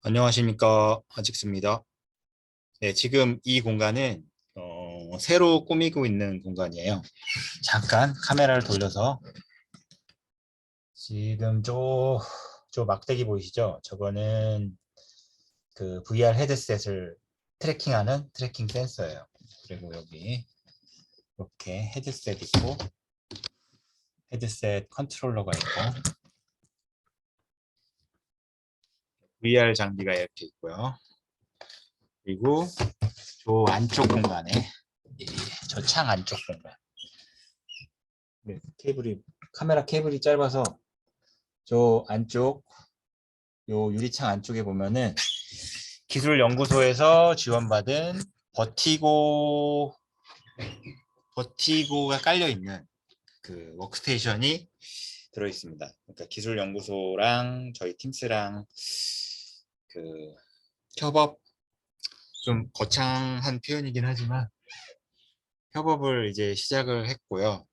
안녕하십니까. 아직스입니다. 네, 지금 이 공간은 새로 꾸미고 있는 공간이에요. 잠깐 카메라를 돌려서 지금 저 막대기 보이시죠? 저거는 그 VR 헤드셋을 트래킹하는 트래킹 센서예요. 그리고 여기 이렇게 헤드셋 있고 헤드셋 컨트롤러가 있고 VR 장비가 이렇게 있고요. 그리고 저 안쪽 공간에 저 창 안쪽 공간. 네, 카메라 케이블이 짧아서 저 안쪽 요 유리창 안쪽에 보면은 기술연구소에서 지원받은 버티고 버티고가 깔려 있는 그 워크스테이션이 들어 있습니다. 그러니까 기술연구소랑 저희 팀스랑 그 협업, 좀 거창한 표현이긴 하지만 협업을 이제 시작을 했고요.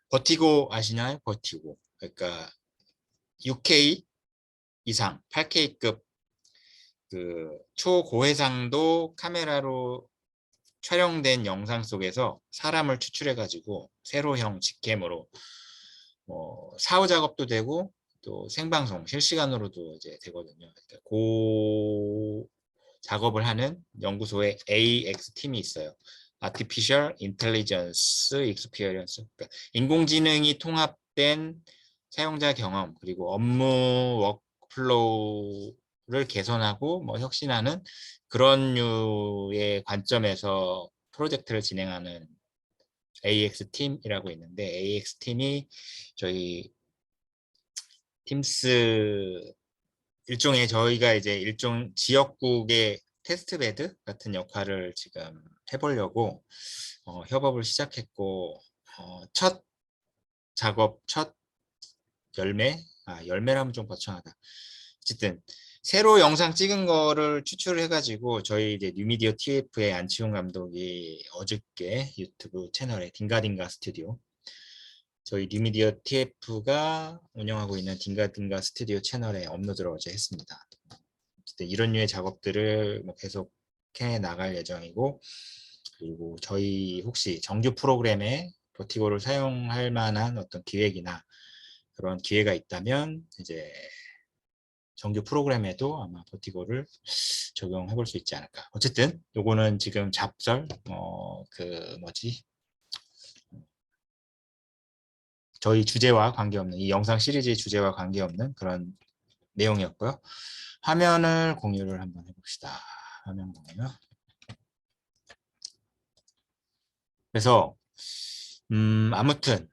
버티고 아시나요? 버티고. 그러니까 6K 이상, 8K급 그 초고해상도 카메라로 촬영된 영상 속에서 사람을 추출해 가지고 세로형 직캠으로 사후 작업도 되고 또 생방송 실시간으로도 이제 되거든요. 그러니까 그 작업을 하는 연구소에 AX 팀이 있어요. Artificial Intelligence Experience. 그러니까 인공지능이 통합된 사용자 경험 그리고 업무 워크플로우를 개선하고 뭐 혁신하는 그런 류의 관점에서 프로젝트를 진행하는 AX 팀이라고 있는데 AX 팀이 저희 팀스 일종의 저희가 이제 일종 지역국의 테스트베드 같은 역할을 지금 해보려고 협업을 시작했고 첫 작업 첫 열매라면 좀 거창하다. 어쨌든 새로 영상 찍은 거를 추출을 해가지고 저희 이제 뉴미디어 TF의 안치홍 감독이 어저께 유튜브 채널에 딩가딩가 스튜디오 저희 뉴미디어 TF가 운영하고 있는 딩가딩가 스튜디오 채널에 업로드를 어제 했습니다. 어쨌든 이런 류의 작업들을 뭐 계속 해 나갈 예정이고 그리고 저희 혹시 정규 프로그램에 버티고를 사용할 만한 어떤 기획이나 그런 기회가 있다면 이제 정규 프로그램에도 아마 버티고를 적용해 볼 수 있지 않을까. 어쨌든 요거는 지금 잡설 그 뭐지 저희 주제와 관계없는 이 영상 시리즈의 주제와 관계없는 그런 내용이었고요. 화면을 공유를 한번 해봅시다. 화면 공유. 그래서 아무튼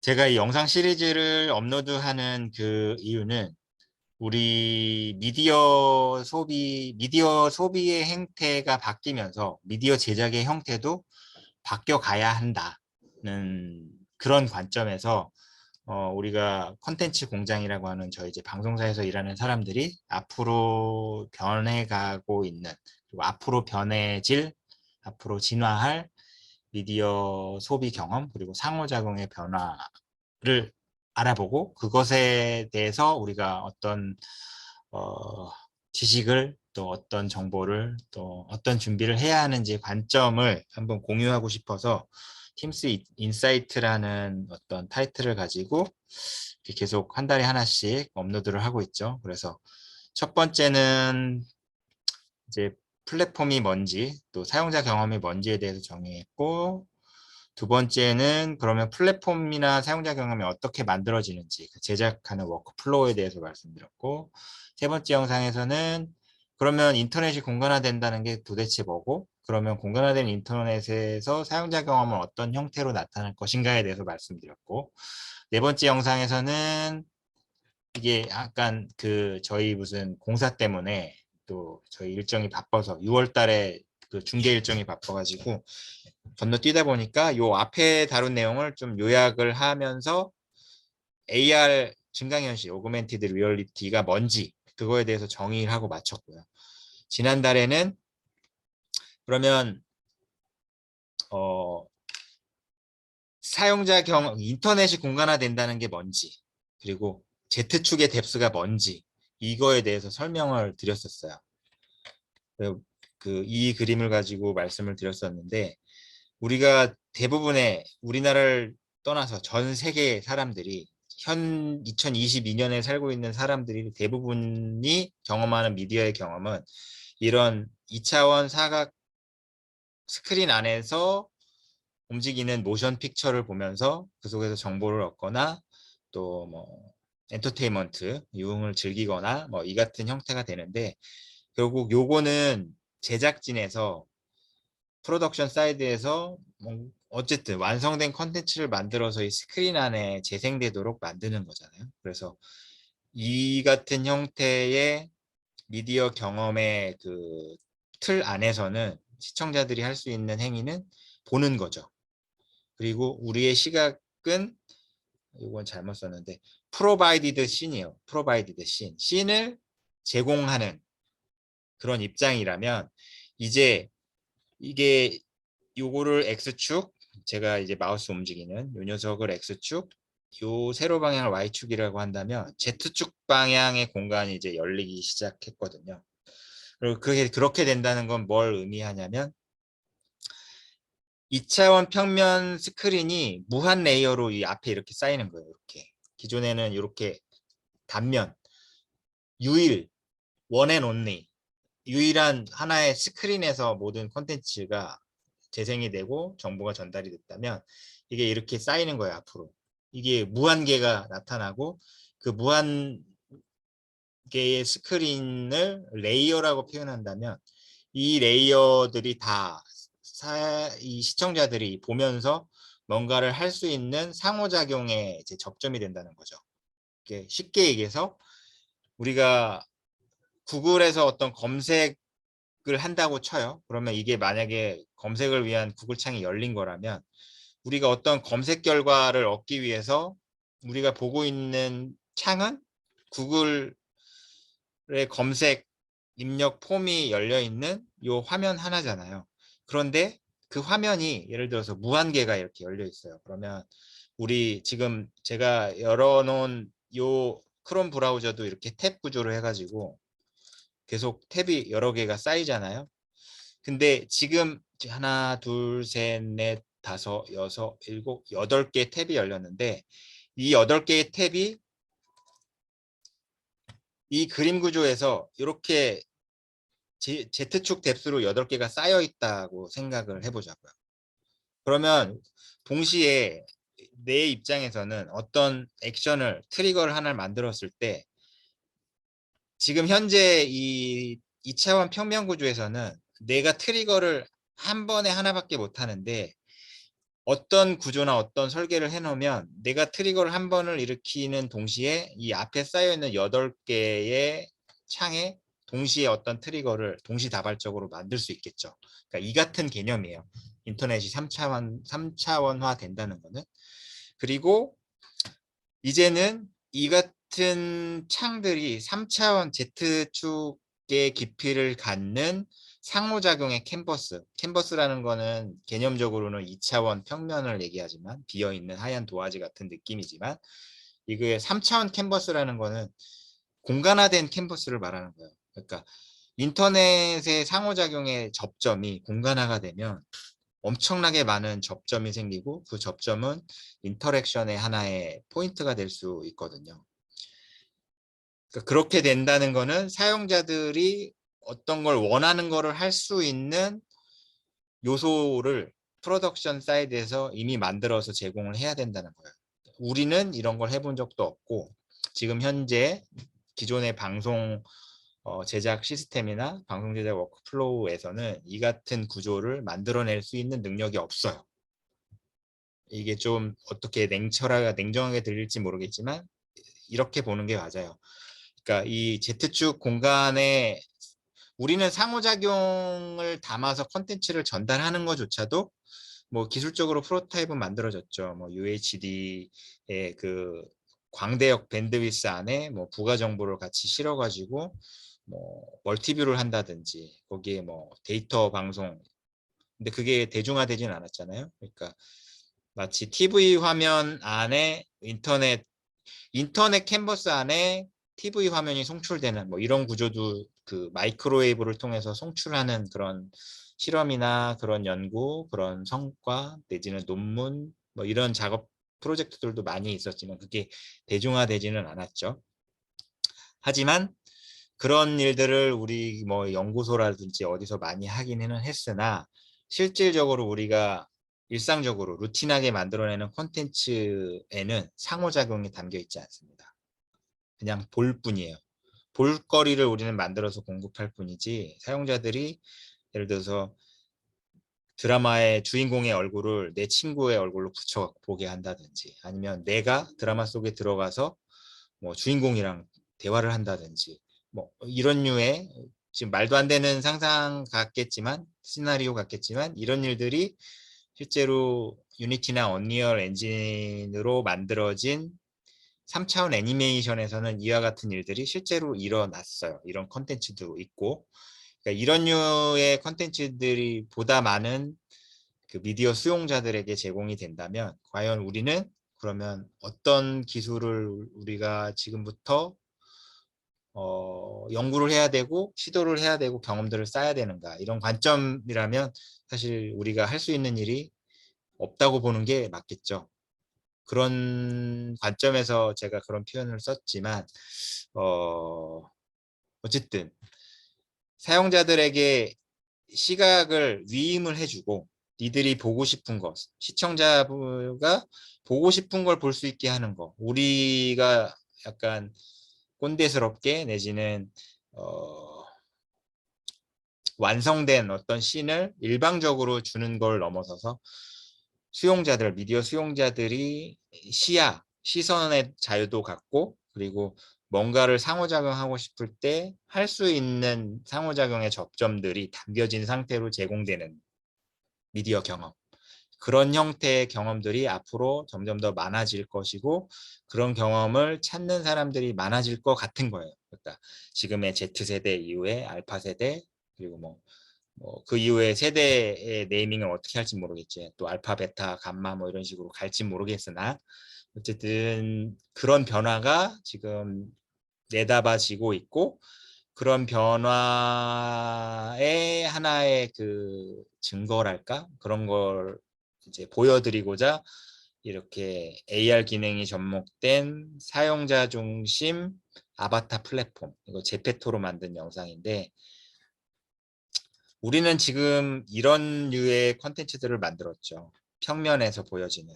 제가 이 영상 시리즈를 업로드하는 그 이유는 우리 미디어 소비의 행태가 바뀌면서 미디어 제작의 형태도 바뀌어 가야 한다는 그런 관점에서 우리가 컨텐츠 공장이라고 하는 저희 이제 방송사에서 일하는 사람들이 앞으로 변해가고 있는 그리고 앞으로 변해질 앞으로 진화할 미디어 소비 경험 그리고 상호작용의 변화를 알아보고 그것에 대해서 우리가 어떤 어, 지식을 또 어떤 정보를 또 어떤 준비를 해야 하는지 관점을 한번 공유하고 싶어서 팀스 인사이트라는 어떤 타이틀을 가지고 계속 한 달에 하나씩 업로드를 하고 있죠. 그래서 첫 번째는 이제 플랫폼이 뭔지 또 사용자 경험이 뭔지에 대해서 정의했고 두 번째는 그러면 플랫폼이나 사용자 경험이 어떻게 만들어지는지 그 제작하는 워크플로우에 대해서 말씀드렸고 세 번째 영상에서는 그러면 인터넷이 공간화된다는 게 도대체 뭐고 그러면 공간화된 인터넷에서 사용자 경험은 어떤 형태로 나타날 것인가에 대해서 말씀드렸고 네 번째 영상에서는 이게 약간 그 저희 무슨 공사 때문에 또 저희 일정이 바빠서 6월 달에 그 중계 일정이 바빠가지고 건너뛰다 보니까 요 앞에 다룬 내용을 좀 요약을 하면서 AR 증강현실, 오그멘티드 리얼리티가 뭔지 그거에 대해서 정의를 하고 마쳤고요. 지난달에는 그러면 어, 사용자 경험, 인터넷이 공간화된다는 게 뭔지 그리고 Z축의 뎁스가 뭔지 이거에 대해서 설명을 드렸었어요. 이 그림을 가지고 말씀을 드렸었는데 우리가 대부분의 우리나라를 떠나서 전 세계 사람들이 현 2022년에 살고 있는 사람들이 대부분이 경험하는 미디어의 경험은 이런 2차원 사각 스크린 안에서 움직이는 모션 픽처를 보면서 그 속에서 정보를 얻거나 또 뭐 엔터테인먼트, 유흥을 즐기거나 뭐 이 같은 형태가 되는데 결국 요거는 제작진에서 프로덕션 사이드에서 뭐 어쨌든 완성된 컨텐츠를 만들어서 이 스크린 안에 재생되도록 만드는 거잖아요. 그래서 이 같은 형태의 미디어 경험의 그 틀 안에서는 시청자들이 할 수 있는 행위는 보는 거죠. 그리고 우리의 시각은 이건 잘못 썼는데 provided scene이에요. provided scene. 씬을 제공하는 그런 입장이라면 이제 이게 요거를 X축, 제가 이제 마우스 움직이는 요 녀석을 X축, 요 세로 방향을 Y축이라고 한다면 Z축 방향의 공간이 이제 열리기 시작했거든요. 그리고 그게 그렇게 된다는 건 뭘 의미하냐면 2차원 평면 스크린이 무한 레이어로 이 앞에 이렇게 쌓이는 거예요. 이렇게. 기존에는 이렇게 단면, 유일, 원 앤 온리, 유일한 하나의 스크린에서 모든 콘텐츠가 재생이 되고 정보가 전달이 됐다면 이게 이렇게 쌓이는 거예요, 앞으로. 이게 무한계가 나타나고 그 무한계의 스크린을 레이어라고 표현한다면 이 레이어들이 다 이 시청자들이 보면서 뭔가를 할 수 있는 상호작용의 이제 접점이 된다는 거죠. 쉽게 얘기해서 우리가 구글에서 어떤 검색을 한다고 쳐요. 그러면 이게 만약에 검색을 위한 구글 창이 열린 거라면 우리가 어떤 검색 결과를 얻기 위해서 우리가 보고 있는 창은 구글의 검색 입력 폼이 열려 있는 이 화면 하나잖아요. 그런데 그 화면이 예를 들어서 무한개가 이렇게 열려 있어요. 그러면 우리 지금 제가 열어놓은 요 크롬 브라우저도 이렇게 탭 구조로 해가지고 계속 탭이 여러 개가 쌓이잖아요. 근데 지금 하나, 둘, 셋, 넷, 다섯, 여섯, 일곱, 여덟 개 탭이 열렸는데 이 여덟 개의 탭이 이 그림 구조에서 이렇게 Z축 뎁스로 8개가 쌓여 있다고 생각을 해보자고요. 그러면 동시에 내 입장에서는 어떤 액션을 트리거를 하나를 만들었을 때 지금 현재 이 2차원 평면 구조에서는 내가 트리거를 한 번에 하나밖에 못 하는데 어떤 구조나 어떤 설계를 해놓으면 내가 트리거를 한 번을 일으키는 동시에 이 앞에 쌓여있는 8개의 창에 동시에 어떤 트리거를 동시다발적으로 만들 수 있겠죠. 그러니까 이 같은 개념이에요. 인터넷이 3차원화 된다는 거는. 그리고 이제는 이 같은 창들이 3차원 Z축의 깊이를 갖는 상호작용의 캔버스라는 거는 개념적으로는 2차원 평면을 얘기하지만 비어있는 하얀 도화지 같은 느낌이지만 이게 3차원 캔버스라는 거는 공간화된 캔버스를 말하는 거예요. 그러니까 인터넷의 상호작용의 접점이 공간화가 되면 엄청나게 많은 접점이 생기고 그 접점은 인터랙션의 하나의 포인트가 될 수 있거든요. 그러니까 그렇게 된다는 거는 사용자들이 어떤 걸 원하는 거를 할 수 있는 요소를 프로덕션 사이드에서 이미 만들어서 제공을 해야 된다는 거예요. 우리는 이런 걸 해본 적도 없고 지금 현재 기존의 방송 제작 시스템이나 방송 제작 워크플로우에서는 이 같은 구조를 만들어낼 수 있는 능력이 없어요. 이게 좀 어떻게 냉정하게 들릴지 모르겠지만 이렇게 보는 게 맞아요. 그러니까 이 Z축 공간에 우리는 상호작용을 담아서 컨텐츠를 전달하는 것조차도 뭐 기술적으로 프로토타입은 만들어졌죠. 뭐 UHD의 그 광대역 밴드위스 안에 뭐 부가 정보를 같이 실어가지고 뭐 멀티뷰를 한다든지 거기에 뭐 데이터 방송 근데 그게 대중화되진 않았잖아요. 그러니까 마치 TV 화면 안에 인터넷 캔버스 안에 TV 화면이 송출되는 뭐 이런 구조도 그 마이크로웨이브를 통해서 송출하는 그런 실험이나 그런 연구, 그런 성과 내지는 논문 뭐 이런 작업 프로젝트들도 많이 있었지만 그게 대중화되지는 않았죠. 하지만 그런 일들을 우리 뭐 연구소라든지 어디서 많이 하기는 했으나 실질적으로 우리가 일상적으로 루틴하게 만들어내는 콘텐츠에는 상호작용이 담겨 있지 않습니다. 그냥 볼 뿐이에요. 볼거리를 우리는 만들어서 공급할 뿐이지 사용자들이 예를 들어서 드라마의 주인공의 얼굴을 내 친구의 얼굴로 붙여 보게 한다든지 아니면 내가 드라마 속에 들어가서 뭐 주인공이랑 대화를 한다든지 뭐 이런 류의 지금 말도 안 되는 상상 같겠지만 시나리오 같겠지만 이런 일들이 실제로 유니티나 언리얼 엔진으로 만들어진 3차원 애니메이션에서는 이와 같은 일들이 실제로 일어났어요. 이런 컨텐츠도 있고 그러니까 이런 류의 컨텐츠들이 보다 많은 그 미디어 수용자들에게 제공이 된다면 과연 우리는 그러면 어떤 기술을 우리가 지금부터 연구를 해야 되고 시도를 해야 되고 경험들을 쌓아야 되는가 이런 관점이라면 사실 우리가 할 수 있는 일이 없다고 보는 게 맞겠죠. 그런 관점에서 제가 그런 표현을 썼지만 어쨌든 사용자들에게 시각을 위임을 해주고 니들이 보고 싶은 것, 시청자가 보고 싶은 걸 볼 수 있게 하는 거. 우리가 약간 꼰대스럽게 내지는 완성된 어떤 씬을 일방적으로 주는 걸 넘어서서 수용자들, 미디어 수용자들이 시선의 자유도 갖고 그리고 뭔가를 상호작용하고 싶을 때 할 수 있는 상호작용의 접점들이 담겨진 상태로 제공되는 미디어 경험. 그런 형태의 경험들이 앞으로 점점 더 많아질 것이고 그런 경험을 찾는 사람들이 많아질 것 같은 거예요. 그러니까 지금의 Z세대 이후에 알파세대 그리고 그 이후에 세대의 네이밍을 어떻게 할지 모르겠지. 또 알파, 베타, 감마 뭐 이런 식으로 갈지 모르겠으나 어쨌든 그런 변화가 지금 내다봐지고 있고 그런 변화의 하나의 그 증거랄까? 그런 걸 이제 보여드리고자 이렇게 AR 기능이 접목된 사용자 중심 아바타 플랫폼 이거 제페토로 만든 영상인데 우리는 지금 이런 류의 컨텐츠들을 만들었죠. 평면에서 보여지는.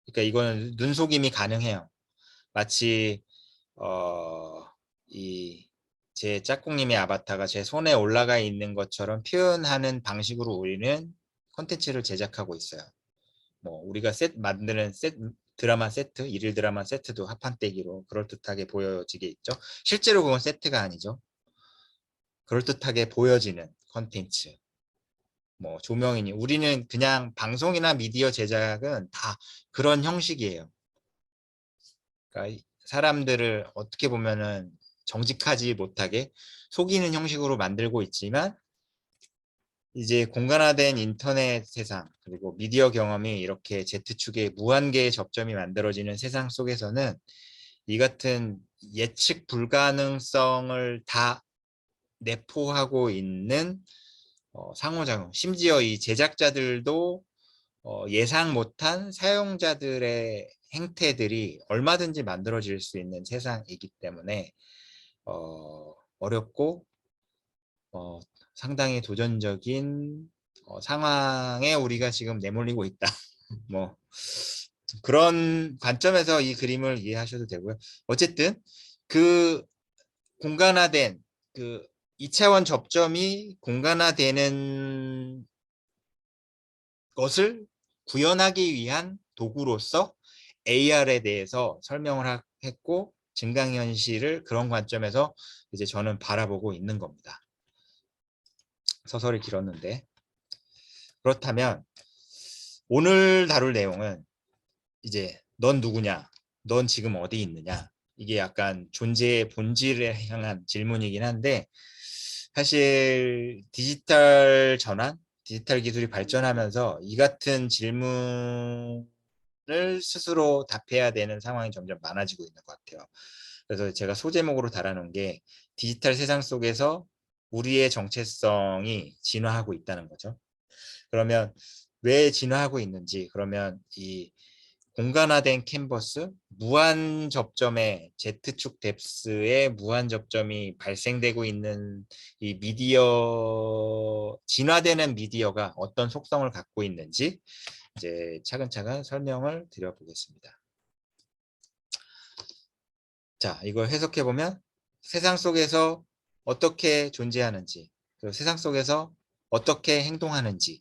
그러니까 이거는 눈속임이 가능해요. 마치 이 제 짝꿍님의 아바타가 제 손에 올라가 있는 것처럼 표현하는 방식으로 우리는 컨텐츠를 제작하고 있어요. 뭐 우리가 만드는 드라마 세트, 일일 드라마 세트도 합판떼기로 그럴듯하게 보여지게 있죠. 실제로 그건 세트가 아니죠. 그럴듯하게 보여지는 컨텐츠. 뭐 조명이니 우리는 그냥 방송이나 미디어 제작은 다 그런 형식이에요. 그러니까 사람들을 어떻게 보면은 정직하지 못하게 속이는 형식으로 만들고 있지만 이제 공간화된 인터넷 세상 그리고 미디어 경험이 이렇게 Z축의 무한계의 접점이 만들어지는 세상 속에서는 이 같은 예측 불가능성을 다 내포하고 있는 상호작용 심지어 이 제작자들도 예상 못한 사용자들의 행태들이 얼마든지 만들어질 수 있는 세상이기 때문에 어렵고 상당히 도전적인 상황에 우리가 지금 내몰리고 있다. 뭐 그런 관점에서 이 그림을 이해하셔도 되고요. 어쨌든 그 공간화된 그 2차원 접점이 공간화되는 것을 구현하기 위한 도구로서 AR에 대해서 설명을 했고 증강현실을 그런 관점에서 이제 저는 바라보고 있는 겁니다. 서설이 길었는데 그렇다면 오늘 다룰 내용은 이제 넌 누구냐? 넌 지금 어디 있느냐? 이게 약간 존재의 본질에 향한 질문이긴 한데 사실 디지털 전환, 디지털 기술이 발전하면서 이 같은 질문을 스스로 답해야 되는 상황이 점점 많아지고 있는 것 같아요. 그래서 제가 소제목으로 달아놓은 게 디지털 세상 속에서 우리의 정체성이 진화하고 있다는 거죠. 그러면 왜 진화하고 있는지, 그러면 이 공간화된 캔버스, 무한 접점의 Z축 뎁스의 무한 접점이 발생되고 있는 이 미디어, 진화되는 미디어가 어떤 속성을 갖고 있는지 이제 차근차근 설명을 드려보겠습니다. 자, 이걸 해석해 보면 세상 속에서 어떻게 존재하는지, 그리고 세상 속에서 어떻게 행동하는지,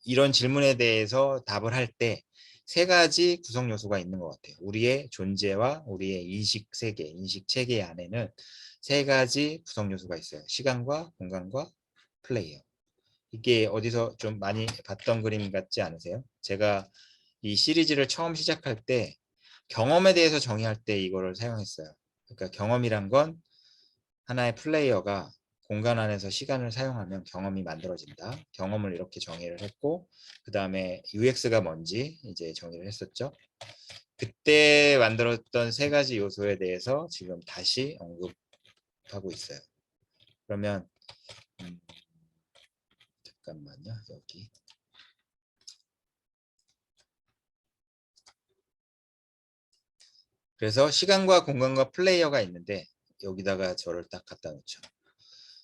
이런 질문에 대해서 답을 할 때 세 가지 구성 요소가 있는 것 같아요. 우리의 존재와 우리의 인식 세계, 인식 체계 안에는 세 가지 구성 요소가 있어요. 시간과 공간과 플레이어. 이게 어디서 좀 많이 봤던 그림 같지 않으세요? 제가 이 시리즈를 처음 시작할 때 경험에 대해서 정의할 때 이거를 사용했어요. 그러니까 경험이란 건 하나의 플레이어가 공간 안에서 시간을 사용하면 경험이 만들어진다. 경험을 이렇게 정의를 했고, 그 다음에 UX가 뭔지 이제 정의를 했었죠. 그때 만들었던 세 가지 요소에 대해서 지금 다시 언급하고 있어요. 그러면 잠깐만요. 여기 그래서 시간과 공간과 플레이어가 있는데 여기다가 저를 딱 갖다 놓죠.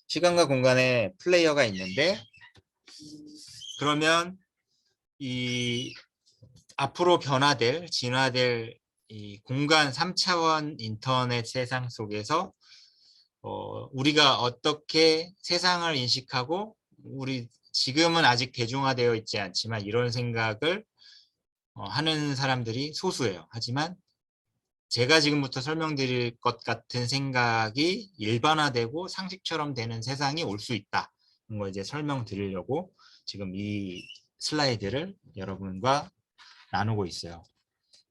시간과 공간에 플레이어가 있는데 그러면 이 앞으로 변화될 진화될 이 공간 3차원 인터넷 세상 속에서 우리가 어떻게 세상을 인식하고 우리 지금은 아직 대중화되어 있지 않지만 이런 생각을 하는 사람들이 소수예요. 하지만 제가 지금부터 설명드릴 것 같은 생각이 일반화되고 상식처럼 되는 세상이 올 수 있다. 이걸 이제 설명드리려고 지금 이 슬라이드를 여러분과 나누고 있어요.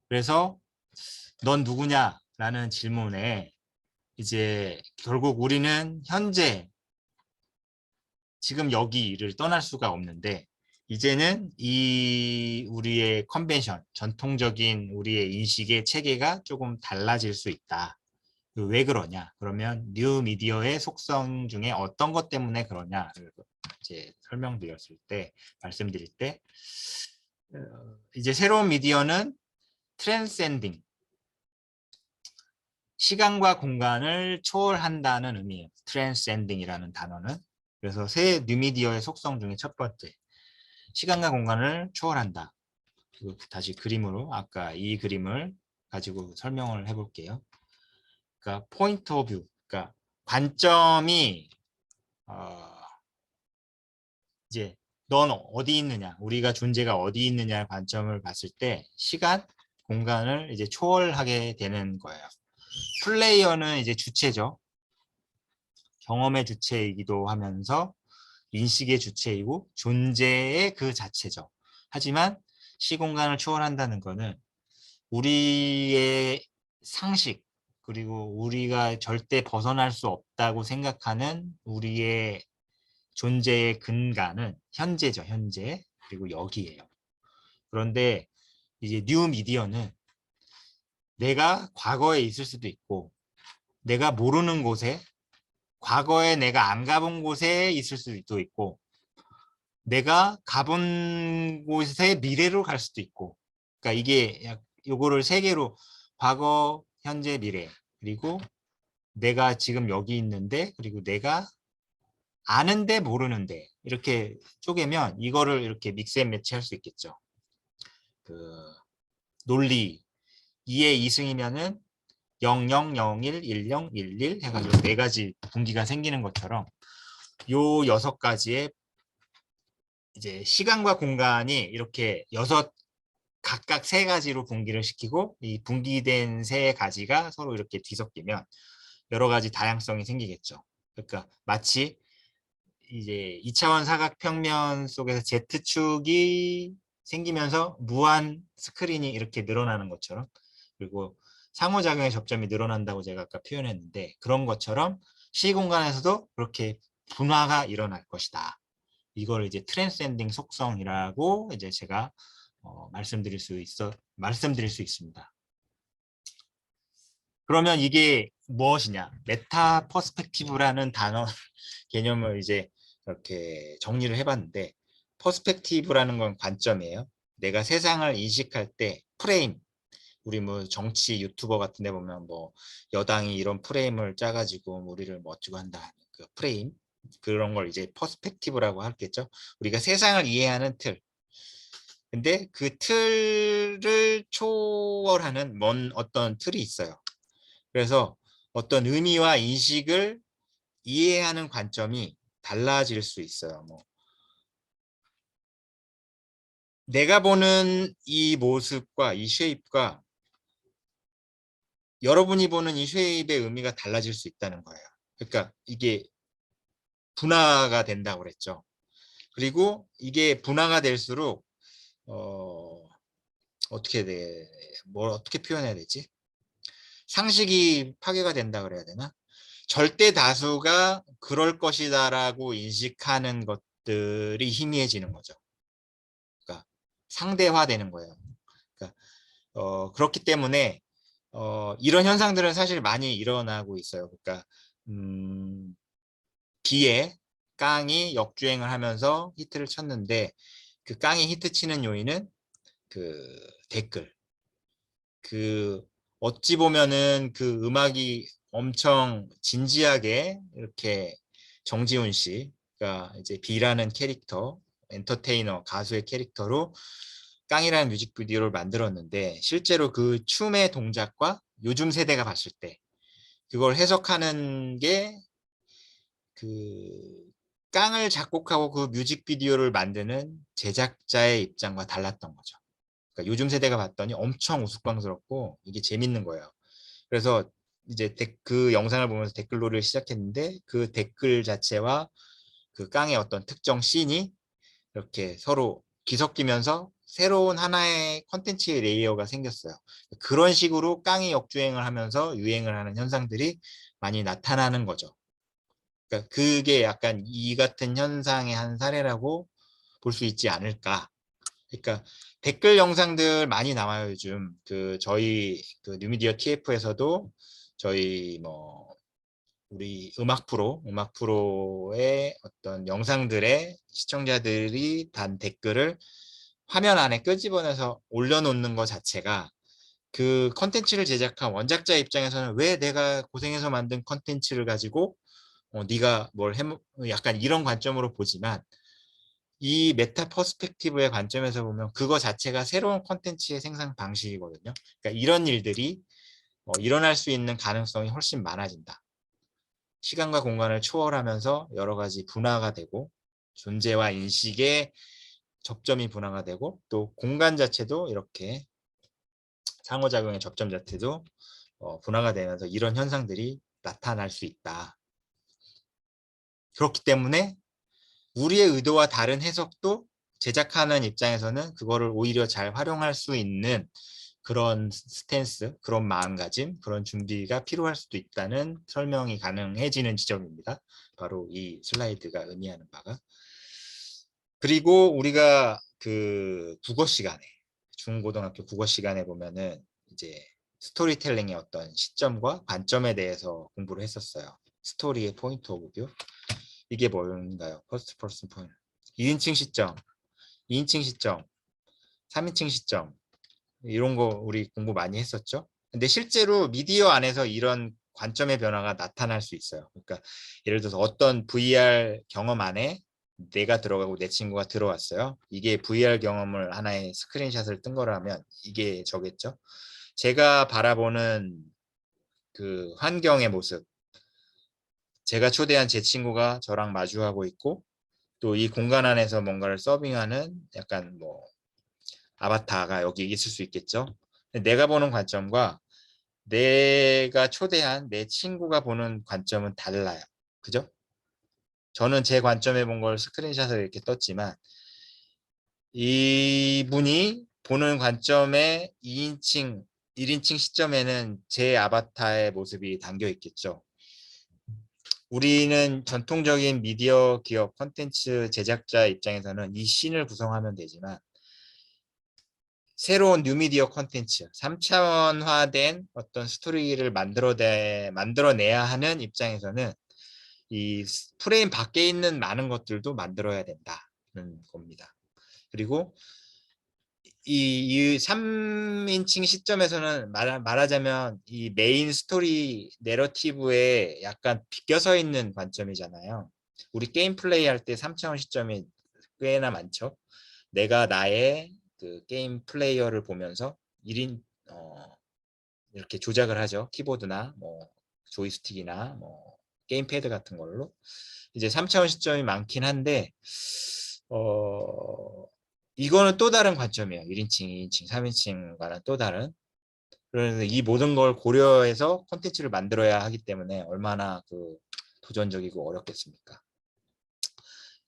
그래서 넌 누구냐? 라는 질문에 이제 결국 우리는 현재 지금 여기를 떠날 수가 없는데 이제는 이 우리의 컨벤션, 전통적인 우리의 인식의 체계가 조금 달라질 수 있다. 왜 그러냐? 그러면 뉴 미디어의 속성 중에 어떤 것 때문에 그러냐를 이제 설명드렸을 때, 말씀드릴 때 이제 새로운 미디어는 트랜센딩, 시간과 공간을 초월한다는 의미예요. 트랜센딩이라는 단어는. 그래서 새 뉴미디어의 속성 중에 첫 번째, 시간과 공간을 초월한다. 다시 그림으로 아까 이 그림을 가지고 설명을 해볼게요. 그러니까 포인트 오브 뷰, 그러니까 관점이 이제 넌 어디 있느냐, 우리가 존재가 어디 있느냐의 관점을 봤을 때 시간, 공간을 이제 초월하게 되는 거예요. 플레이어는 이제 주체죠. 경험의 주체이기도 하면서 인식의 주체이고 존재의 그 자체죠. 하지만 시공간을 초월한다는 것은 우리의 상식 그리고 우리가 절대 벗어날 수 없다고 생각하는 우리의 존재의 근간은 현재죠. 현재. 그리고 여기에요. 그런데 이제 뉴 미디어는 내가 과거에 있을 수도 있고 내가 모르는 곳에 과거에 내가 안 가본 곳에 있을 수도 있고 내가 가본 곳에 미래로 갈 수도 있고 그러니까 이게 요거를 세 개로 과거, 현재, 미래 그리고 내가 지금 여기 있는데 그리고 내가 아는데 모르는데 이렇게 쪼개면 이거를 이렇게 믹스 앤 매치 할 수 있겠죠. 그 논리 2의 2승이면은 00, 01, 10, 11 해가지고 네 가지 분기가 생기는 것처럼 요 여섯 가지의 이제 시간과 공간이 이렇게 각각 세 가지로 분기를 시키고 이 분기된 세 가지가 서로 이렇게 뒤섞이면 여러 가지 다양성이 생기겠죠. 그러니까 마치 이제 2차원 사각평면 속에서 Z축이 생기면서 무한 스크린이 이렇게 늘어나는 것처럼 그리고 상호작용의 접점이 늘어난다고 제가 아까 표현했는데 그런 것처럼 시공간에서도 그렇게 분화가 일어날 것이다. 이걸 이제 트랜센딩 속성이라고 이제 제가 말씀드릴 수 있습니다. 그러면 이게 무엇이냐? 메타 퍼스펙티브라는 단어 개념을 이제 이렇게 정리를 해봤는데, 퍼스펙티브라는 건 관점이에요. 내가 세상을 인식할 때 프레임, 우리 뭐 정치 유튜버 같은 데 보면 뭐 여당이 이런 프레임을 짜가지고 우리를 뭐 어쩌고 한다. 그 프레임. 그런 걸 이제 퍼스펙티브라고 하겠죠. 우리가 세상을 이해하는 틀. 근데 그 틀을 초월하는 먼 어떤 틀이 있어요. 그래서 어떤 의미와 인식을 이해하는 관점이 달라질 수 있어요. 뭐 내가 보는 이 모습과 이 쉐입과 여러분이 보는 이 쉐입의 의미가 달라질 수 있다는 거예요. 그러니까 이게 분화가 된다고 그랬죠. 그리고 이게 분화가 될수록 어떻게 돼? 뭘 어떻게 표현해야 되지? 상식이 파괴가 된다 그래야 되나? 절대 다수가 그럴 것이다라고 인식하는 것들이 희미해지는 거죠. 그러니까 상대화되는 거예요. 그러니까 그렇기 때문에 이런 현상들은 사실 많이 일어나고 있어요. 그러니까 B에 깡이 역주행을 하면서 히트를 쳤는데 그 깡이 히트 치는 요인은 그 댓글. 그 어찌 보면은 그 음악이 엄청 진지하게 이렇게 정지훈 씨가 이제 B라는 캐릭터, 엔터테이너, 가수의 캐릭터로 깡이라는 뮤직비디오를 만들었는데 실제로 그 춤의 동작과 요즘 세대가 봤을 때 그걸 해석하는 게 그 깡을 작곡하고 그 뮤직비디오를 만드는 제작자의 입장과 달랐던 거죠. 그러니까 요즘 세대가 봤더니 엄청 우스꽝스럽고 이게 재밌는 거예요. 그래서 이제 그 영상을 보면서 댓글놀이를 시작했는데 그 댓글 자체와 그 깡의 어떤 특정 씬이 이렇게 서로 뒤섞이면서 새로운 하나의 컨텐츠의 레이어가 생겼어요. 그런 식으로 깡이 역주행을 하면서 유행을 하는 현상들이 많이 나타나는 거죠. 그러니까 그게 약간 이 같은 현상의 한 사례라고 볼 수 있지 않을까. 그러니까 댓글 영상들 많이 나와요, 요즘. 그 저희 그 뉴미디어 TF에서도 저희 뭐 우리 음악 프로의 어떤 영상들의 시청자들이 단 댓글을 화면 안에 끄집어내서 올려놓는 것 자체가 그 컨텐츠를 제작한 원작자 입장에서는 왜 내가 고생해서 만든 컨텐츠를 가지고 네가 뭘 해, 약간 이런 관점으로 보지만 이 메타 퍼스펙티브의 관점에서 보면 그거 자체가 새로운 컨텐츠의 생산 방식이거든요. 그러니까 이런 일들이 일어날 수 있는 가능성이 훨씬 많아진다. 시간과 공간을 초월하면서 여러 가지 분화가 되고 존재와 인식의 접점이 분화가 되고 또 공간 자체도 이렇게 상호작용의 접점 자체도 분화가 되면서 이런 현상들이 나타날 수 있다. 그렇기 때문에 우리의 의도와 다른 해석도 제작하는 입장에서는 그거를 오히려 잘 활용할 수 있는 그런 스탠스, 그런 마음가짐, 그런 준비가 필요할 수도 있다는 설명이 가능해지는 지점입니다. 바로 이 슬라이드가 의미하는 바가. 그리고 우리가 그 국어 시간에, 중고등학교 국어 시간에 보면은 이제 스토리텔링의 어떤 시점과 관점에 대해서 공부를 했었어요. 스토리의 포인트 오브 뷰. 이게 뭔가요? 퍼스트 퍼슨 포인트. 2인칭 시점, 2인칭 시점, 3인칭 시점. 이런 거 우리 공부 많이 했었죠. 근데 실제로 미디어 안에서 이런 관점의 변화가 나타날 수 있어요. 그러니까 예를 들어서 어떤 VR 경험 안에 내가 들어가고 내 친구가 들어왔어요. 이게 VR 경험을 하나의 스크린샷을 뜬 거라면 이게 저겠죠. 제가 바라보는 그 환경의 모습, 제가 초대한 제 친구가 저랑 마주하고 있고 또 이 공간 안에서 뭔가를 서빙하는 약간 뭐 아바타가 여기 있을 수 있겠죠. 내가 보는 관점과 내가 초대한 내 친구가 보는 관점은 달라요. 그죠? 저는 제 관점에 본 걸 스크린샷을 이렇게 떴지만 이분이 보는 관점의 2인칭, 1인칭 시점에는 제 아바타의 모습이 담겨 있겠죠. 우리는 전통적인 미디어 기업 콘텐츠 제작자 입장에서는 이 씬을 구성하면 되지만 새로운 뉴미디어 콘텐츠, 3차원화된 어떤 스토리를 만들어내야 하는 입장에서는 이 프레임 밖에 있는 많은 것들도 만들어야 된다는 겁니다. 그리고 이 3인칭 시점에서는 말하자면 이 메인 스토리 내러티브에 약간 비껴서 있는 관점이잖아요. 우리 게임 플레이 할 때 3차원 시점이 꽤나 많죠. 내가 나의 그 게임 플레이어를 보면서 1인 이렇게 조작을 하죠. 키보드나 뭐 조이스틱이나 뭐 게임패드 같은 걸로. 이제 3차원 시점이 많긴 한데 이거는 또 다른 관점이에요. 1인칭, 2인칭, 3인칭과는 또 다른. 그래서 이 모든 걸 고려해서 콘텐츠를 만들어야 하기 때문에 얼마나 그 도전적이고 어렵겠습니까?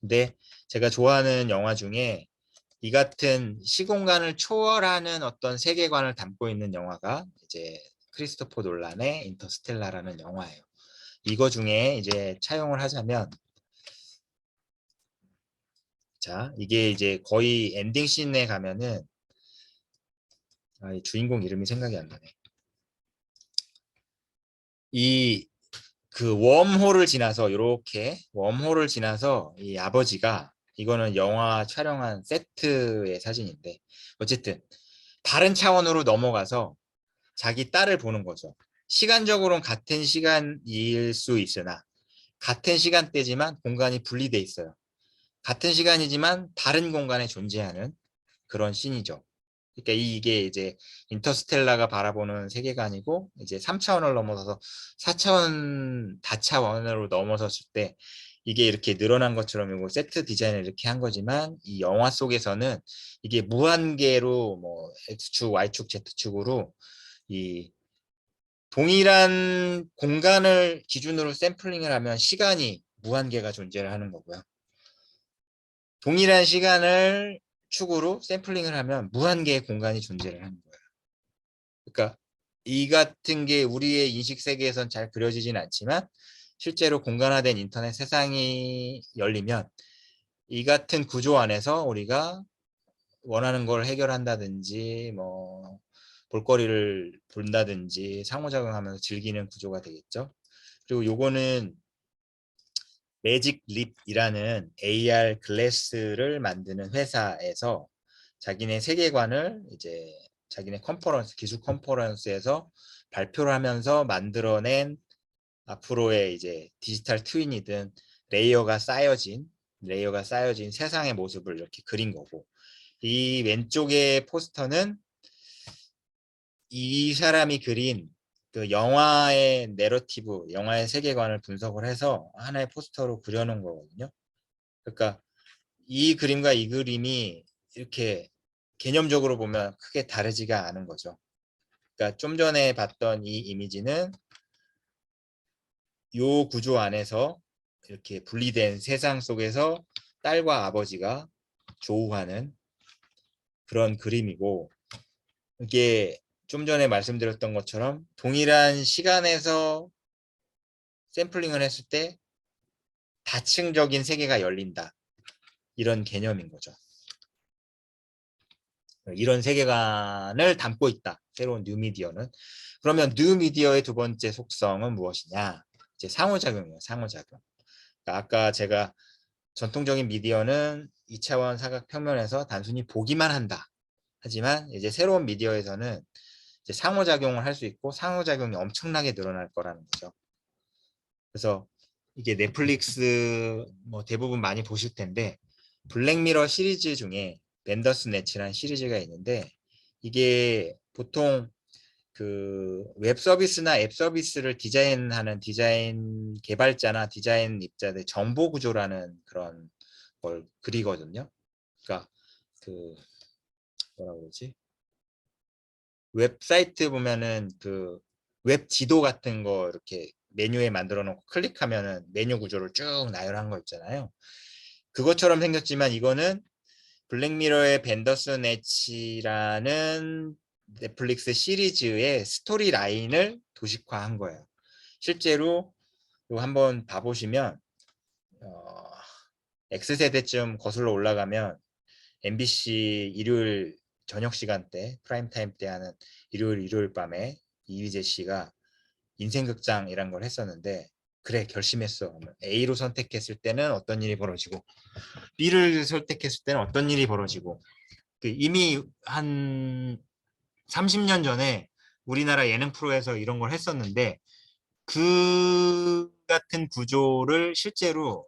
근데 제가 좋아하는 영화 중에 이 같은 시공간을 초월하는 어떤 세계관을 담고 있는 영화가 이제 크리스토퍼 놀란의 인터스텔라라는 영화예요. 이거 중에 이제 차용을 하자면 자, 이게 이제 거의 엔딩 씬에 가면은 이 주인공 이름이 생각이 안 나네. 이 그 웜홀을 지나서 이렇게 웜홀을 지나서 이 아버지가 이거는 영화 촬영한 세트의 사진인데 어쨌든 다른 차원으로 넘어가서 자기 딸을 보는 거죠. 시간적으로는 같은 시간일 수 있으나 같은 시간대지만 공간이 분리돼 있어요. 같은 시간이지만 다른 공간에 존재하는 그런 씬이죠. 그러니까 이게 이제 인터스텔라가 바라보는 세계관이고 이제 3차원을 넘어서서 4차원 다차원으로 넘어섰을 때 이게 이렇게 늘어난 것처럼 이거 세트 디자인을 이렇게 한 거지만 이 영화 속에서는 이게 무한계로 뭐 X축, Y축, Z축으로 이 동일한 공간을 기준으로 샘플링을 하면 시간이 무한계가 존재를 하는 거고요. 동일한 시간을 축으로 샘플링을 하면 무한계의 공간이 존재를 하는 거예요. 그러니까 이 같은 게 우리의 인식 세계에선 잘 그려지진 않지만 실제로 공간화된 인터넷 세상이 열리면 이 같은 구조 안에서 우리가 원하는 걸 해결한다든지 뭐 볼거리를 본다든지 상호작용하면서 즐기는 구조가 되겠죠. 그리고 요거는 매직 립이라는 AR 글래스를 만드는 회사에서 자기네 세계관을 이제 자기네 컨퍼런스, 기술 컨퍼런스에서 발표를 하면서 만들어낸 앞으로의 이제 디지털 트윈이든 레이어가 쌓여진 세상의 모습을 이렇게 그린 거고 이 왼쪽의 포스터는 이 사람이 그린 그 영화의 내러티브, 영화의 세계관을 분석을 해서 하나의 포스터로 그려놓은 거거든요. 그러니까 이 그림과 이 그림이 이렇게 개념적으로 보면 크게 다르지가 않은 거죠. 그러니까 좀 전에 봤던 이 이미지는 이 구조 안에서 이렇게 분리된 세상 속에서 딸과 아버지가 조우하는 그런 그림이고 이게 좀 전에 말씀드렸던 것처럼 동일한 시간에서 샘플링을 했을 때 다층적인 세계가 열린다. 이런 개념인 거죠. 이런 세계관을 담고 있다. 새로운 뉴미디어는. 그러면 뉴미디어의 두 번째 속성은 무엇이냐? 이제 상호작용이에요. 상호작용. 그러니까 아까 제가 전통적인 미디어는 2차원 사각 평면에서 단순히 보기만 한다. 하지만 이제 새로운 미디어에서는 이제 상호작용을 할 수 있고 상호작용이 엄청나게 늘어날 거라는 거죠. 그래서 이게 넷플릭스 뭐 대부분 많이 보실 텐데 블랙미러 시리즈 중에 벤더스네치라는 시리즈가 있는데 이게 보통 그 웹 서비스나 앱 서비스를 디자인하는 디자인 개발자나 디자인 입자들 정보 구조라는 그런 걸 그리거든요. 그러니까 그 뭐라고 그러지? 웹사이트 보면은 그 웹 지도 같은 거 이렇게 메뉴에 만들어 놓고 클릭하면은 메뉴 구조를 쭉 나열한 거 있잖아요. 그것처럼 생겼지만 이거는 블랙미러의 벤더스네치라는 넷플릭스 시리즈의 스토리 라인을 도식화한 거예요. 실제로 이거 한번 봐보시면 X세대쯤 거슬러 올라가면 MBC 일요일 저녁 시간대 프라임 타임 때 하는 일요일 밤에 이휘재 씨가 인생극장이란 걸 했었는데 그래 결심했어. A로 선택했을 때는 어떤 일이 벌어지고 B를 선택했을 때는 어떤 일이 벌어지고 이미 한 30년 전에 우리나라 예능 프로에서 이런 걸 했었는데 그 같은 구조를 실제로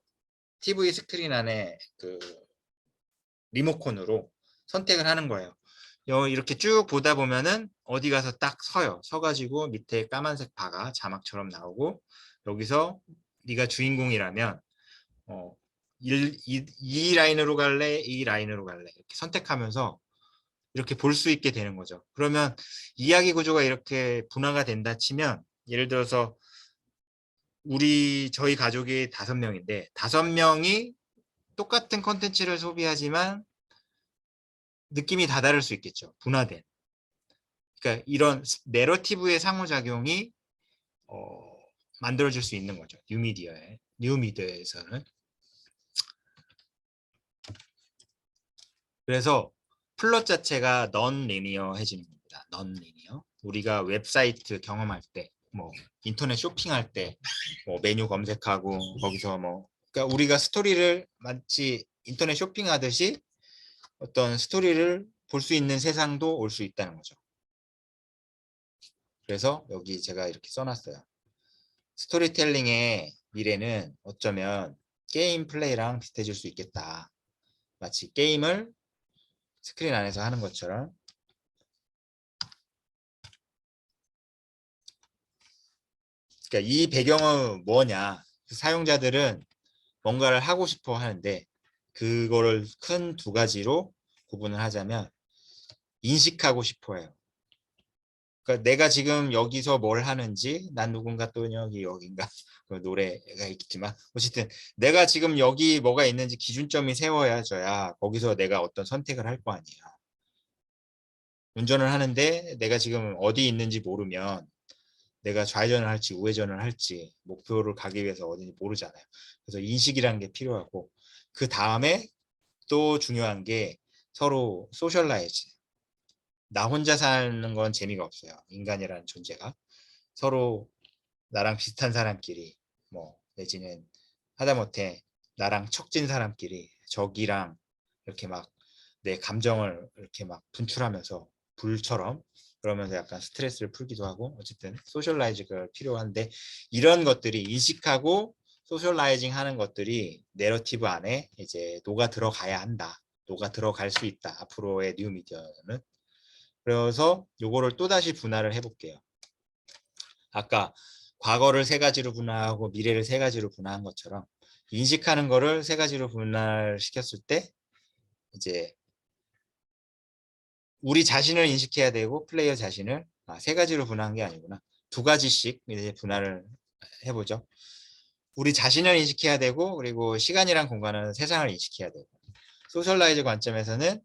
TV 스크린 안에 그 리모컨으로 선택을 하는 거예요. 이렇게 쭉 보다 보면은 어디 가서 딱 서요. 서가지고 밑에 까만색 바가 자막처럼 나오고 여기서 네가 주인공이라면 이 라인으로 갈래? 이 라인으로 갈래? 이렇게 선택하면서 이렇게 볼 수 있게 되는 거죠. 그러면 이야기 구조가 이렇게 분화가 된다 치면 예를 들어서 저희 가족이 5명인데 5명이 똑같은 컨텐츠를 소비하지만 느낌이 다 다를 수 있겠죠. 분화된. 그러니까 이런 내러티브의 상호작용이 만들어질 수 있는 거죠. 뉴미디어에서는. 그래서 플롯 자체가 넌 리니어해지는 겁니다. 넌 리니어. 우리가 웹사이트 경험할 때, 뭐 인터넷 쇼핑할 때, 뭐 메뉴 검색하고 거기서 그러니까 우리가 스토리를 마치 인터넷 쇼핑하듯이 어떤 스토리를 볼 수 있는 세상도 올 수 있다는 거죠. 그래서 여기 제가 이렇게 써놨어요. 스토리텔링의 미래는 어쩌면 게임 플레이랑 비슷해질 수 있겠다. 마치 게임을 스크린 안에서 하는 것처럼. 그러니까 이 배경은 뭐냐. 사용자들은 뭔가를 하고 싶어 하는데 그거를 큰 2가지로 구분을 하자면 인식하고 싶어 해요. 그러니까 내가 지금 여기서 뭘 하는지 난 누군가 또 여긴가 그 노래가 있겠지만 어쨌든 내가 지금 여기 뭐가 있는지 기준점이 세워져야 거기서 내가 어떤 선택을 할 거 아니에요. 운전을 하는데 내가 지금 어디 있는지 모르면 내가 좌회전을 할지 우회전을 할지 목표를 가기 위해서 어딘지 모르잖아요. 그래서 인식이라는 게 필요하고 그 다음에 또 중요한 게 서로 소셜라이즈. 나 혼자 사는 건 재미가 없어요. 인간이라는 존재가. 서로 나랑 비슷한 사람끼리 내지는 하다못해 나랑 척진 사람끼리 적이랑 이렇게 막 내 감정을 이렇게 막 분출하면서 불처럼 그러면서 약간 스트레스를 풀기도 하고 어쨌든 소셜라이즈가 필요한데 이런 것들이 인식하고 소셜라이징 하는 것들이 내러티브 안에 이제 녹아 들어가야 한다. 녹아 들어갈 수 있다. 앞으로의 뉴미디어는. 그래서 요거를 또다시 분할을 해볼게요. 아까 과거를 3가지로 분할하고 미래를 3가지로 분할한 것처럼 인식하는 거를 3가지로 분할시켰을 때 이제 우리 자신을 인식해야 되고 플레이어 자신을 3가지로 분할한 게 아니구나. 2가지씩 이제 분할을 해보죠. 우리 자신을 인식해야 되고 그리고 시간이랑 공간은 세상을 인식해야 되고 소셜라이즈 관점에서는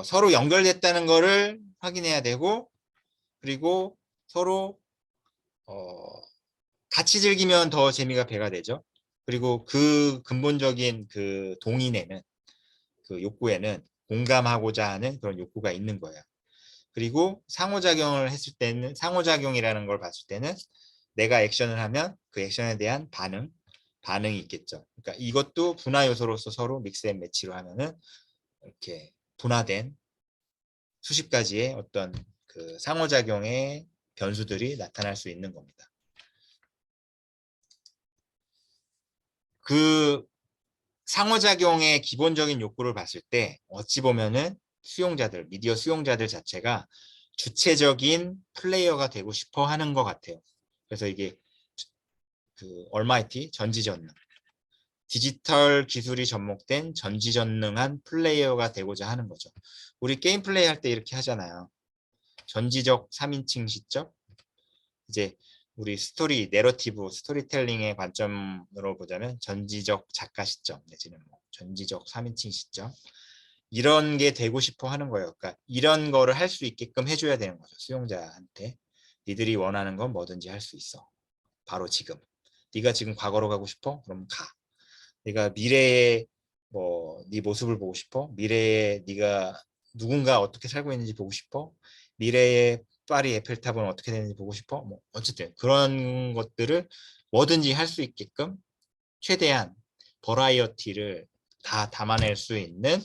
서로 연결됐다는 거를 확인해야 되고 그리고 서로 같이 즐기면 더 재미가 배가 되죠. 그리고 그 근본적인 그 동인에는 그 욕구에는 공감하고자 하는 그런 욕구가 있는 거예요. 그리고 상호작용을 했을 때는 상호작용이라는 걸 봤을 때는 내가 액션을 하면 그 액션에 대한 반응이 있겠죠. 그러니까 이것도 분화 요소로서 서로 믹스 앤 매치로 하면은 이렇게 분화된 수십 가지의 어떤 그 상호작용의 변수들이 나타날 수 있는 겁니다. 그 상호작용의 기본적인 욕구를 봤을 때 어찌 보면은 미디어 수용자들 자체가 주체적인 플레이어가 되고 싶어 하는 것 같아요. 그래서 이게 그 얼마이티 전지전능 디지털 기술이 접목된 전지전능한 플레이어가 되고자 하는 거죠. 우리 게임 플레이 할 때 이렇게 하잖아요. 전지적 3인칭 시점 이제 우리 내러티브 스토리텔링의 관점으로 보자면 전지적 작가 시점 내지는 전지적 3인칭 시점 이런 게 되고 싶어 하는 거예요. 그러니까 이런 거를 할 수 있게끔 해줘야 되는 거죠. 수용자한테 니들이 원하는 건 뭐든지 할 수 있어. 바로 지금. 네가 지금 과거로 가고 싶어? 그럼 가. 네가 미래에 네 모습을 보고 싶어? 미래에 네가 누군가 어떻게 살고 있는지 보고 싶어? 미래의 파리 에펠탑은 어떻게 되는지 보고 싶어? 뭐 어쨌든 그런 것들을 뭐든지 할 수 있게끔 최대한 버라이어티를 다 담아낼 수 있는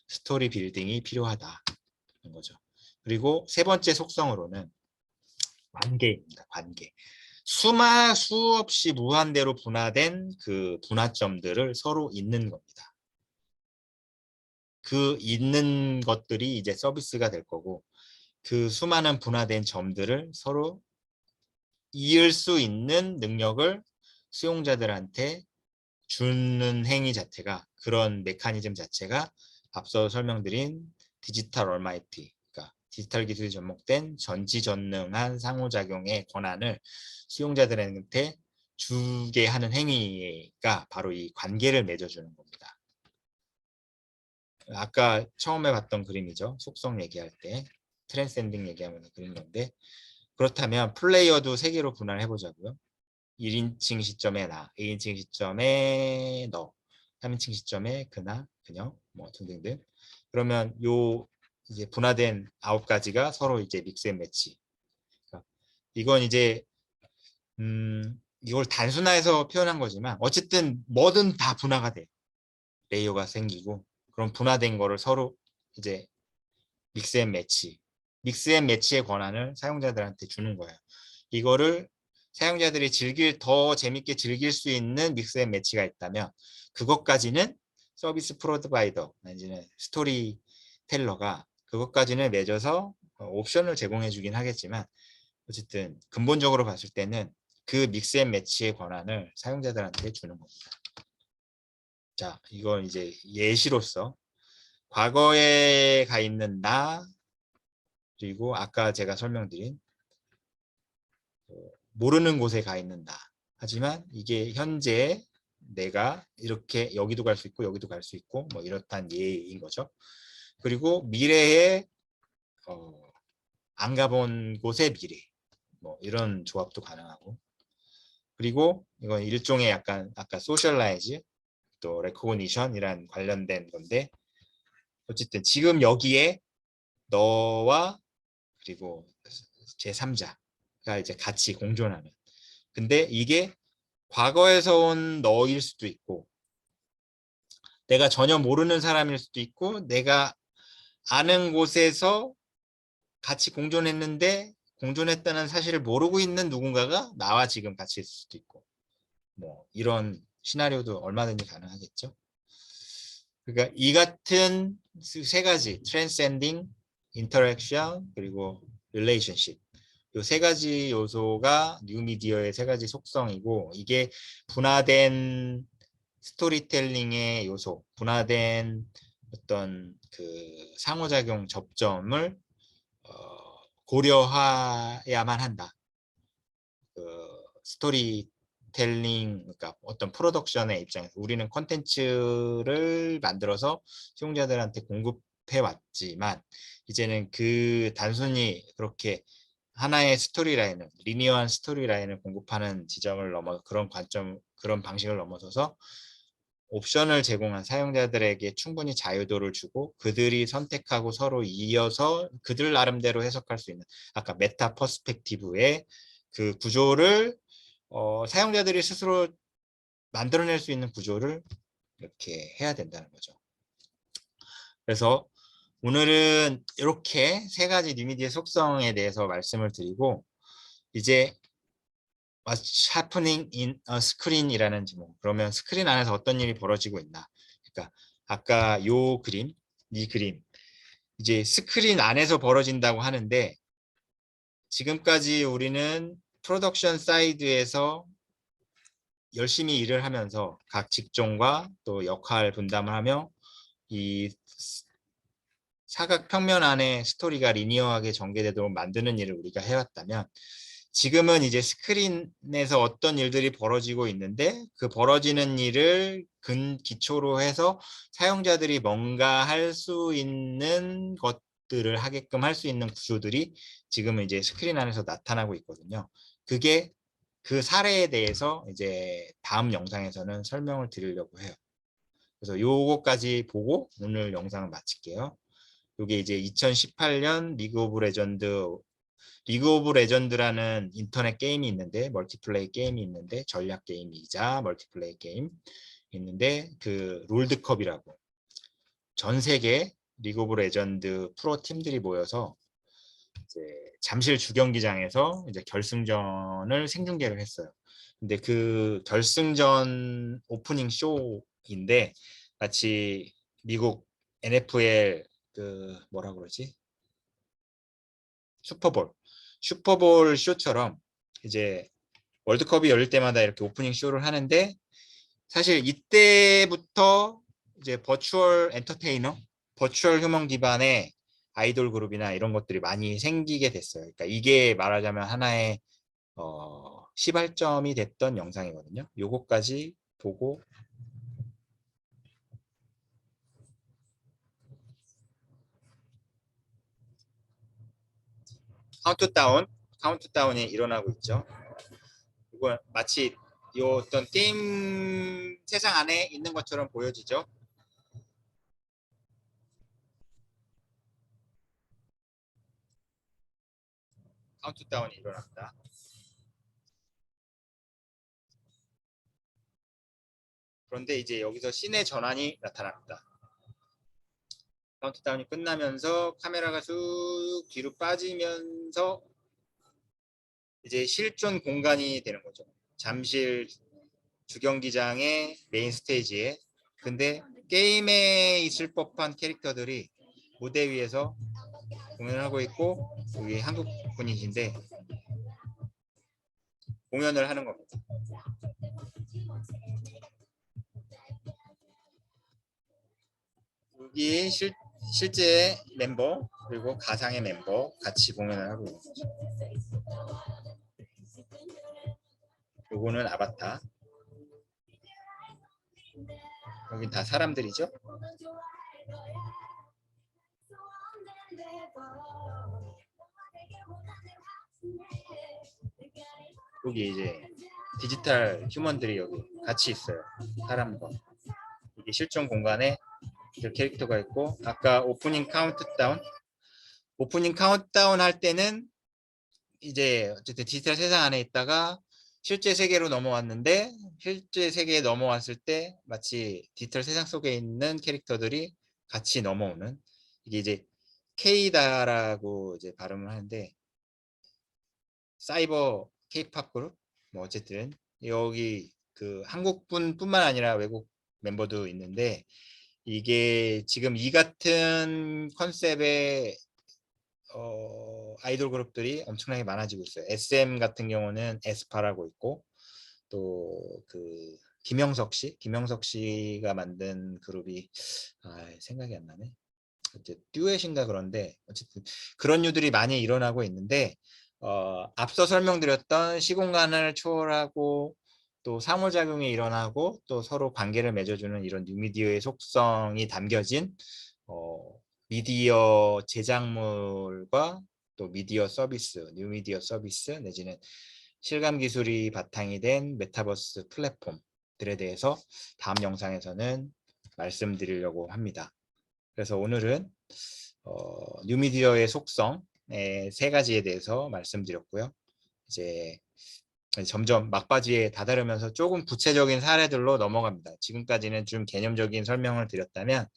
스토리 빌딩이 필요하다는 거죠. 그리고 세 번째 속성으로는 관계입니다. 관계. 수없이 무한대로 분화된 그 분화점들을 서로 잇는 겁니다. 그 잇는 것들이 이제 서비스가 될 거고, 그 수많은 분화된 점들을 서로 이을 수 있는 능력을 수용자들한테 주는 행위 자체가, 그런 메커니즘 자체가 앞서 설명드린 디지털 얼마이티, 그러니까 디지털 기술이 접목된 전지전능한 상호작용의 권한을 수용자들한테 주게 하는 행위가 바로 이 관계를 맺어주는 겁니다. 아까 처음에 봤던 그림이죠. 속성 얘기할 때 트랜스cen딩 얘기하면 그린 건데, 그렇다면 플레이어도 세 개로 분할해 보자고요. 1인칭 시점에 나, 2인칭 시점에 너, 3인칭 시점에 그나, 그녀, 뭐 등등등. 그러면 요 이제 분화된 9가지가 서로 이제 믹스 앤 매치. 그러니까 이건 이제 이걸 단순화해서 표현한 거지만 어쨌든 뭐든 다 분화가 돼. 레이어가 생기고, 그럼 분화된 거를 서로 이제 믹스 앤 매치. 믹스 앤 매치의 권한을 사용자들한테 주는 거예요. 이거를 사용자들이 더 재밌게 즐길 수 있는 믹스 앤 매치가 있다면 그것까지는 서비스 프로바이더 내지는 스토리텔러가 그것까지는 맺어서 옵션을 제공해 주긴 하겠지만, 어쨌든 근본적으로 봤을 때는 그 믹스 앤 매치의 권한을 사용자들한테 주는 겁니다. 자, 이건 이제 예시로서 과거에 가 있는 나, 그리고 아까 제가 설명드린 모르는 곳에 가 있는 나. 하지만 이게 현재 내가 이렇게 여기도 갈 수 있고 여기도 갈 수 있고 뭐 이렇단 예인 거죠. 그리고 미래에 안 가본 곳의 미래, 뭐 이런 조합도 가능하고, 그리고 이건 일종의 약간 아까 소셜라이즈 또 레코그니션이란 관련된 건데, 어쨌든 지금 여기에 너와 그리고 제3자가 이제 같이 공존하는. 근데 이게 과거에서 온 너일 수도 있고, 내가 전혀 모르는 사람일 수도 있고, 내가 아는 곳에서 같이 공존했는데 공존했다는 사실을 모르고 있는 누군가가 나와 지금 같이 있을 수도 있고, 뭐 이런 시나리오도 얼마든지 가능하겠죠. 그러니까 이 같은 세 가지 트랜스cen딩, 인터랙션, 그리고 릴레이션십, 이 세 가지 요소가 뉴미디어의 세 가지 속성이고, 이게 분화된 스토리텔링의 요소, 분화된 어떤 그 상호작용 접점을 고려해야만 한다. 그 스토리텔링, 그러니까 어떤 프로덕션의 입장에서 우리는 콘텐츠를 만들어서 시청자들한테 공급해 왔지만, 이제는 그 단순히 그렇게 하나의 스토리라인을, 리니어한 스토리라인을 공급하는 지점을 넘어, 그런 관점, 그런 방식을 넘어서서 옵션을 제공한 사용자들에게 충분히 자유도를 주고 그들이 선택하고 서로 이어서 그들 나름대로 해석할 수 있는, 아까 메타 퍼스펙티브의 그 구조를 사용자들이 스스로 만들어낼 수 있는 구조를 이렇게 해야 된다는 거죠. 그래서 오늘은 이렇게 세 가지 뉴미디어 속성에 대해서 말씀을 드리고, 이제 What's happening in a screen이라는 제목. 그러면 스크린 안에서 어떤 일이 벌어지고 있나. 그러니까 아까 요 그림, 이 그림. 이제 스크린 안에서 벌어진다고 하는데, 지금까지 우리는 프로덕션 사이드에서 열심히 일을 하면서 각 직종과 또 역할 분담을 하며 이 사각 평면 안에 스토리가 리니어하게 전개되도록 만드는 일을 우리가 해왔다면, 지금은 이제 스크린에서 어떤 일들이 벌어지고 있는데 그 벌어지는 일을 기초로 해서 사용자들이 뭔가 할 수 있는 것들을 하게끔 할 수 있는 구조들이 지금은 이제 스크린 안에서 나타나고 있거든요. 그게 그 사례에 대해서 이제 다음 영상에서는 설명을 드리려고 해요. 그래서 요거까지 보고 오늘 영상을 마칠게요. 이게 이제 2018년 리그 오브 레전드라는 인터넷 게임이 있는데, 멀티플레이 게임이 있는데, 전략 게임이자 멀티플레이 게임 있는데, 그 롤드컵이라고 전 세계 리그 오브 레전드 프로 팀들이 모여서 이제 잠실 주경기장에서 이제 결승전을 생중계를 했어요. 근데 그 결승전 오프닝 쇼인데 마치 미국 NFL 그 뭐라 그러지? 슈퍼볼 쇼처럼 이제 월드컵이 열릴 때마다 이렇게 오프닝 쇼를 하는데 사실 이때부터 이제 버추얼 엔터테이너, 버추얼 휴먼 기반의 아이돌 그룹이나 이런 것들이 많이 생기게 됐어요. 그러니까 이게 말하자면 하나의 시발점이 됐던 영상이거든요. 요거까지 보고 카운트다운이 일어나고 있죠. 이거 마치 이 어떤 게임 세상 안에 있는 것처럼 보여지죠. 카운트다운이 일어납니다. 그런데 이제 여기서 씬의 전환이 나타납니다. 카운트다운이 끝나면서 카메라가 쑥 뒤로 빠지면서 이제 실존 공간이 되는 거죠. 잠실 주경기장의 메인 스테이지에. 근데 게임에 있을 법한 캐릭터들이 무대 위에서 공연을 하고 있고 여기 한국 분이신데 공연을 하는 겁니다. 여기 실제 멤버 그리고 가상의 멤버 같이 공연을 하고 있는 거죠. 요거는 아바타. 여기 다 사람들이죠. 여기 이제 디지털 휴먼들이 여기 같이 있어요. 사람과. 이게 실존 공간에 캐릭터가 있고 아까 오프닝 카운트다운 할 때는 이제 어쨌든 디지털 세상 안에 있다가 실제 세계로 넘어왔는데 실제 세계에 넘어왔을 때 마치 디지털 세상 속에 있는 캐릭터들이 같이 넘어오는 이게 이제 케이다라고 이제 발음을 하는데 사이버 케이팝 그룹 뭐 어쨌든 여기 그 한국분뿐만 아니라 외국 멤버도 있는데 이게 지금 이 같은 컨셉의 아이돌 그룹들이 엄청나게 많아지고 있어요. SM 같은 경우는 에스파라고 있고 또 그 김영석 씨가 만든 그룹이 생각이 안 나네. 듀엣인가 그런데 어쨌든 그런 류들이 많이 일어나고 있는데 앞서 설명드렸던 시공간을 초월하고 또 상호작용이 일어나고 또 서로 관계를 맺어주는 이런 뉴미디어의 속성이 담겨진 미디어 제작물과 또 미디어 서비스, 뉴미디어 서비스 내지는 실감 기술이 바탕이 된 메타버스 플랫폼들에 대해서 다음 영상에서는 말씀드리려고 합니다. 그래서 오늘은 뉴미디어의 속성의 세 가지에 대해서 말씀드렸고요. 이제 점점 막바지에 다다르면서 조금 구체적인 사례들로 넘어갑니다. 지금까지는 좀 개념적인 설명을 드렸다면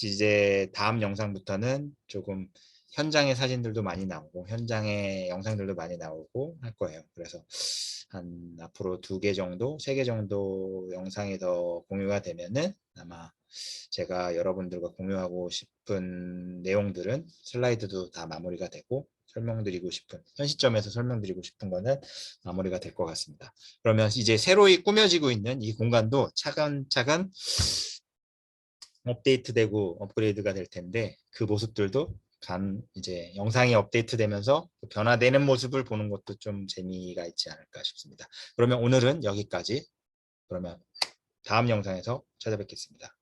이제 다음 영상부터는 조금 현장의 사진들도 많이 나오고 현장의 영상들도 많이 나오고 할 거예요. 그래서 한 앞으로 2개 정도, 3개 정도 영상이 더 공유가 되면은 아마 제가 여러분들과 공유하고 싶은 내용들은 슬라이드도 다 마무리가 되고 설명드리고 싶은 현 시점에서 설명드리고 싶은 거는 마무리가 될 것 같습니다. 그러면 이제 새로이 꾸며지고 있는 이 공간도 차근차근 업데이트되고 업그레이드가 될 텐데 그 모습들도 이제 영상이 업데이트되면서 변화되는 모습을 보는 것도 좀 재미가 있지 않을까 싶습니다. 그러면 오늘은 여기까지. 그러면 다음 영상에서 찾아뵙겠습니다.